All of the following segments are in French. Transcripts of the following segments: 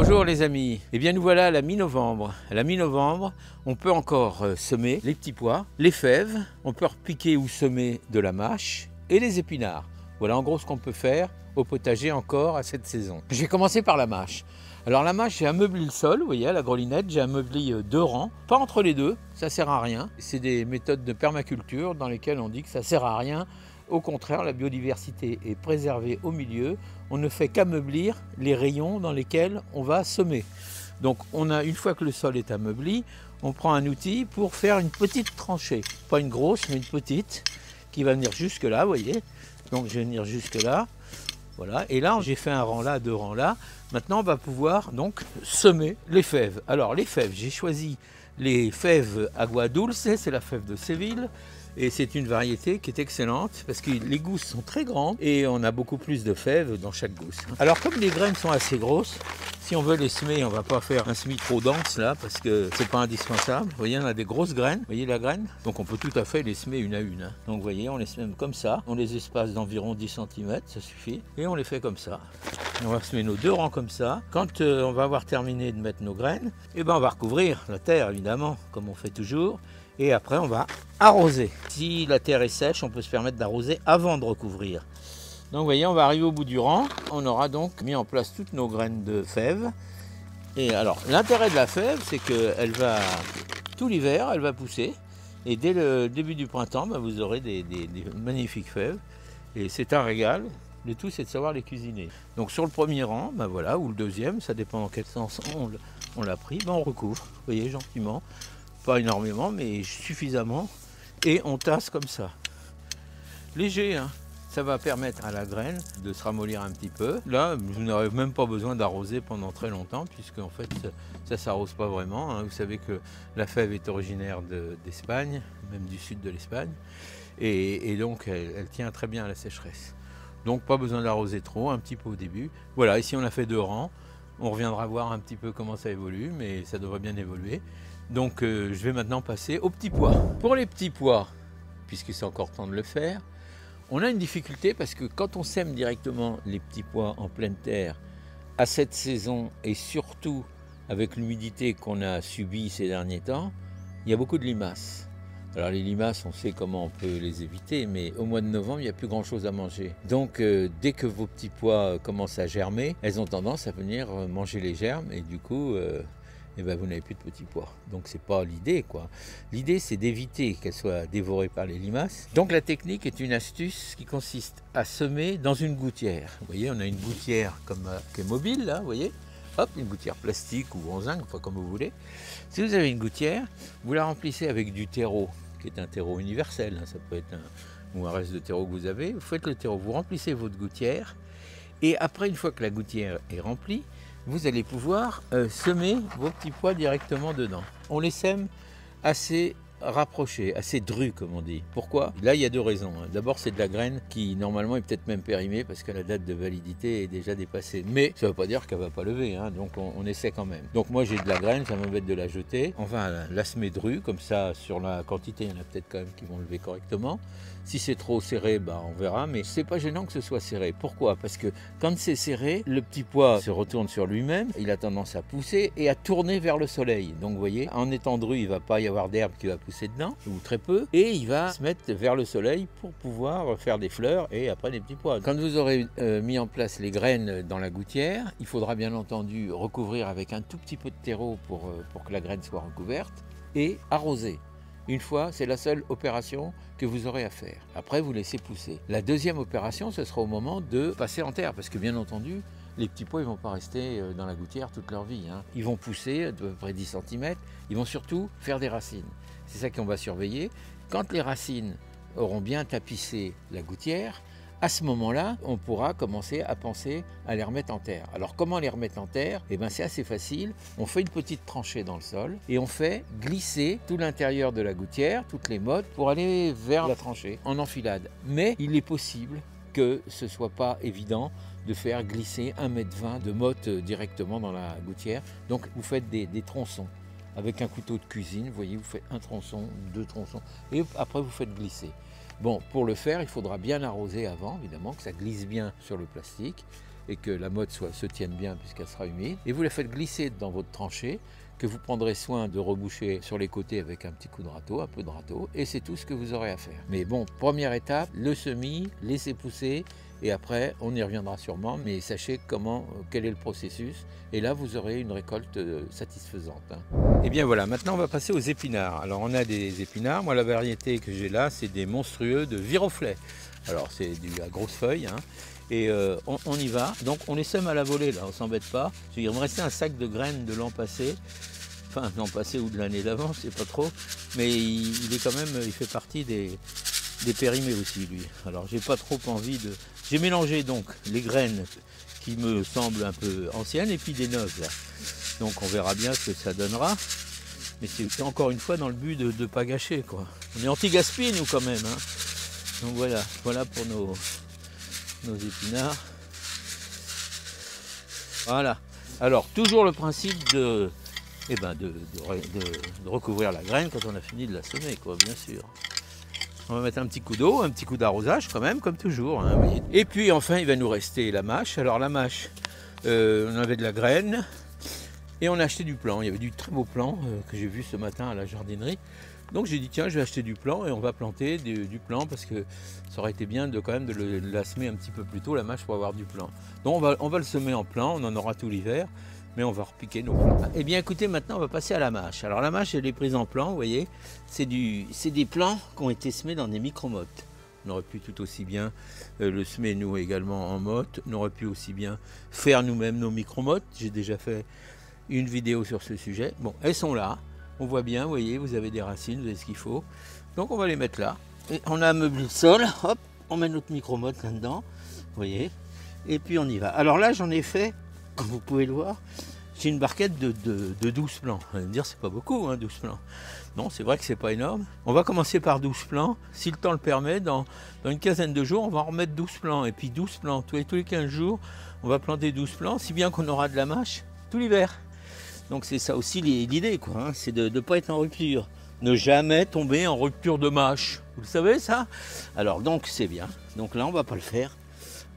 Bonjour les amis, eh bien nous voilà à la mi-novembre. À la mi-novembre, on peut encore semer les petits pois, les fèves, on peut repiquer ou semer de la mâche et les épinards. Voilà en gros ce qu'on peut faire au potager encore à cette saison. Je vais commencer par la mâche. Alors la mâche, j'ai ameubli le sol, vous voyez à la grelinette, j'ai ameubli 2 rangs, pas entre les deux, ça sert à rien. C'est des méthodes de permaculture dans lesquelles on dit que ça sert à rien. Au contraire, la biodiversité est préservée au milieu. On ne fait qu'ameublir les rayons dans lesquels on va semer. Donc une fois que le sol est ameubli, on prend un outil pour faire une petite tranchée. Pas une grosse, mais une petite, qui va venir jusque là, vous voyez. Donc je vais venir jusque là. Voilà. Et là, j'ai fait un rang là, 2 rangs là. Maintenant, on va pouvoir donc semer les fèves. Alors les fèves, j'ai choisi les fèves Agua Dulce, c'est la fève de Séville. Et c'est une variété qui est excellente parce que les gousses sont très grandes et on a beaucoup plus de fèves dans chaque gousse. Alors comme les graines sont assez grosses, si on veut les semer, on ne va pas faire un semis trop dense là parce que c'est pas indispensable. Vous voyez, on a des grosses graines, vous voyez la graine? Donc on peut tout à fait les semer une à une. Donc vous voyez, on les sème comme ça, on les espace d'environ 10 cm, ça suffit. Et on les fait comme ça. Et on va semer nos 2 rangs comme ça. Quand on va avoir terminé de mettre nos graines, et ben on va recouvrir la terre évidemment, comme on fait toujours. Et après, on va arroser. Si la terre est sèche, on peut se permettre d'arroser avant de recouvrir. Donc, vous voyez, on va arriver au bout du rang. On aura donc mis en place toutes nos graines de fèves. Et alors, l'intérêt de la fève, c'est qu'elle va, tout l'hiver, elle va pousser. Et dès le début du printemps, ben, vous aurez des magnifiques fèves. Et c'est un régal. Le tout, c'est de savoir les cuisiner. Donc, sur le premier rang, ben voilà, ou le deuxième, ça dépend dans quel sens on l'a pris, ben, on recouvre. Vous voyez, gentiment. Pas énormément, mais suffisamment. Et on tasse comme ça. Léger, hein. Ça va permettre à la graine de se ramollir un petit peu. Là, vous n'aurez même pas besoin d'arroser pendant très longtemps, puisque en fait, ça ne s'arrose pas vraiment. Hein. Vous savez que la fève est originaire d'Espagne, même du sud de l'Espagne. Et donc, elle tient très bien à la sécheresse. Donc, pas besoin d'arroser trop, un petit peu au début. Voilà, ici, on a fait 2 rangs. On reviendra voir un petit peu comment ça évolue, mais ça devrait bien évoluer. Donc je vais maintenant passer aux petits pois. Pour les petits pois, puisque c'est encore temps de le faire, on a une difficulté parce que quand on sème directement les petits pois en pleine terre, à cette saison et surtout avec l'humidité qu'on a subie ces derniers temps, il y a beaucoup de limaces. Alors les limaces, on sait comment on peut les éviter, mais au mois de novembre, il n'y a plus grand chose à manger. Donc dès que vos petits pois commencent à germer, elles ont tendance à venir manger les germes et du coup... et ben vous n'avez plus de petits pois. Donc c'est pas l'idée quoi. L'idée c'est d'éviter qu'elles soient dévorées par les limaces. Donc la technique est une astuce qui consiste à semer dans une gouttière. Vous voyez, on a une gouttière qui est mobile là, vous voyez. Hop, une gouttière plastique ou en zinc, enfin comme vous voulez. Si vous avez une gouttière, vous la remplissez avec du terreau, qui est un terreau universel. Hein, ça peut être un reste de terreau que vous avez. Vous faites le terreau, vous remplissez votre gouttière. Et après, une fois que la gouttière est remplie, vous allez pouvoir semer vos petits pois directement dedans. On les sème assez rapprochés, assez drus comme on dit. Pourquoi? Là il y a 2 raisons. D'abord c'est de la graine qui normalement est peut-être même périmée parce que la date de validité est déjà dépassée. Mais ça ne veut pas dire qu'elle ne va pas lever, hein. Donc on essaie quand même. Donc moi j'ai de la graine, ça m'embête de la jeter. On va la semer drue, comme ça sur la quantité il y en a peut-être quand même qui vont lever correctement. Si c'est trop serré, bah on verra, mais c'est pas gênant que ce soit serré. Pourquoi? Parce que quand c'est serré, le petit pois se retourne sur lui-même, il a tendance à pousser et à tourner vers le soleil. Donc vous voyez, en étant dru, il va pas y avoir d'herbe qui va pousser dedans, ou très peu, et il va se mettre vers le soleil pour pouvoir faire des fleurs et après des petits pois. Quand vous aurez mis en place les graines dans la gouttière, il faudra bien entendu recouvrir avec un tout petit peu de terreau pour que la graine soit recouverte et arroser. Une fois, c'est la seule opération que vous aurez à faire. Après, vous laissez pousser. La deuxième opération, ce sera au moment de passer en terre, parce que bien entendu, les petits pois, ils ne vont pas rester dans la gouttière toute leur vie. Hein. Ils vont pousser à peu près 10 cm. Ils vont surtout faire des racines. C'est ça qu'on va surveiller. Quand les racines auront bien tapissé la gouttière, à ce moment-là, on pourra commencer à penser à les remettre en terre. Alors comment les remettre en terre? Eh bien c'est assez facile. On fait une petite tranchée dans le sol et on fait glisser tout l'intérieur de la gouttière, toutes les mottes, pour aller vers la tranchée en enfilade. Mais il est possible que ce ne soit pas évident de faire glisser 1,20 m de motte directement dans la gouttière. Donc vous faites des tronçons. Avec un couteau de cuisine, vous voyez, vous faites 1 tronçon, 2 tronçons, et après vous faites glisser. Bon, pour le faire, il faudra bien arroser avant, évidemment, que ça glisse bien sur le plastique. et que la motte se tienne bien puisqu'elle sera humide. Et vous la faites glisser dans votre tranchée, que vous prendrez soin de reboucher sur les côtés avec un petit coup de râteau, un peu de râteau, et c'est tout ce que vous aurez à faire. Mais bon, première étape, le semis, laissez pousser, et après on y reviendra sûrement, mais sachez quel est le processus, et là vous aurez une récolte satisfaisante. Et bien voilà, maintenant on va passer aux épinards. Alors on a des épinards, moi la variété que j'ai là, c'est des monstrueux de Viroflay. Alors c'est à grosse feuille, hein. Et on y va, donc on les sème à la volée là, on s'embête pas. Il me restait un sac de graines de l'an passé, enfin l'an passé ou de l'année d'avant, je sais pas trop, mais il est quand même, il fait partie des périmés aussi lui. Alors j'ai pas trop envie de... J'ai mélangé donc les graines qui me semblent un peu anciennes et puis des neuves là. Donc on verra bien ce que ça donnera, mais c'est encore une fois dans le but de ne pas gâcher quoi. On est anti-gaspi nous quand même, hein. Donc voilà pour nos épinards. Voilà. Alors toujours le principe de recouvrir la graine quand on a fini de la semer, quoi, bien sûr. On va mettre un petit coup d'eau, un petit coup d'arrosage quand même, comme toujours, hein, vous voyez. Et puis enfin il va nous rester la mâche. Alors la mâche, on avait de la graine et on a acheté du plant. Il y avait du très beau plant que j'ai vu ce matin à la jardinerie. Donc j'ai dit tiens, je vais acheter du plant et on va planter du plant parce que ça aurait été bien quand même de la semer un petit peu plus tôt, la mâche, pour avoir du plant. Donc on va le semer en plant, on en aura tout l'hiver, mais on va repiquer nos plants. Et bien écoutez, maintenant on va passer à la mâche. Alors la mâche, elle est prise en plant, vous voyez, c'est des plants qui ont été semés dans des micro-mottes. On aurait pu tout aussi bien le semer nous également en motte, on aurait pu aussi bien faire nous-mêmes nos micro-mottes. J'ai déjà fait une vidéo sur ce sujet. Bon, elles sont là. On voit bien, vous voyez, vous avez des racines, vous avez ce qu'il faut. Donc on va les mettre là. Et on a meublé le sol, hop, on met notre micro-motte là-dedans, vous voyez. Et puis on y va. Alors là, j'en ai fait, comme vous pouvez le voir, j'ai une barquette de 12 plants. Vous allez me dire, c'est pas beaucoup, hein, 12 plants. Non, c'est vrai que c'est pas énorme. On va commencer par 12 plants. Si le temps le permet, dans une quinzaine de jours, on va en remettre 12 plants. Et puis 12 plants, tous les 15 jours, on va planter 12 plants, si bien qu'on aura de la mâche tout l'hiver. Donc c'est ça aussi l'idée, quoi, hein, c'est de ne pas être en rupture. Ne jamais tomber en rupture de mâche. Vous le savez ça? Alors donc c'est bien. Donc là on va pas le faire.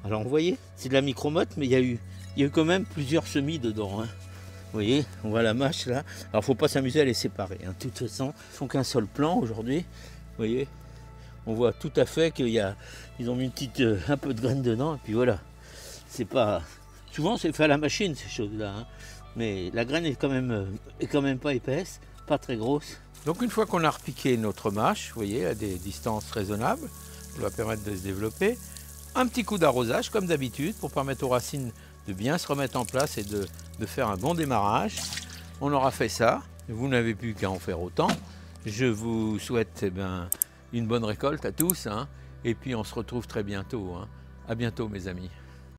Alors vous voyez, c'est de la micro-motte, mais il y a eu quand même plusieurs semis dedans, hein. Vous voyez, on voit la mâche là. Alors faut pas s'amuser à les séparer, hein. De toute façon, ils font qu'un seul plan aujourd'hui. Vous voyez, on voit tout à fait qu'ils ont mis un peu de graines dedans, et puis voilà. C'est pas... Souvent c'est fait à la machine ces choses-là, hein. Mais la graine est quand même pas épaisse, pas très grosse. Donc une fois qu'on a repiqué notre mâche, vous voyez, à des distances raisonnables, ça va permettre de se développer, un petit coup d'arrosage comme d'habitude pour permettre aux racines de bien se remettre en place et de faire un bon démarrage. On aura fait ça, vous n'avez plus qu'à en faire autant. Je vous souhaite une bonne récolte à tous, hein, et puis on se retrouve très bientôt, hein. À bientôt mes amis.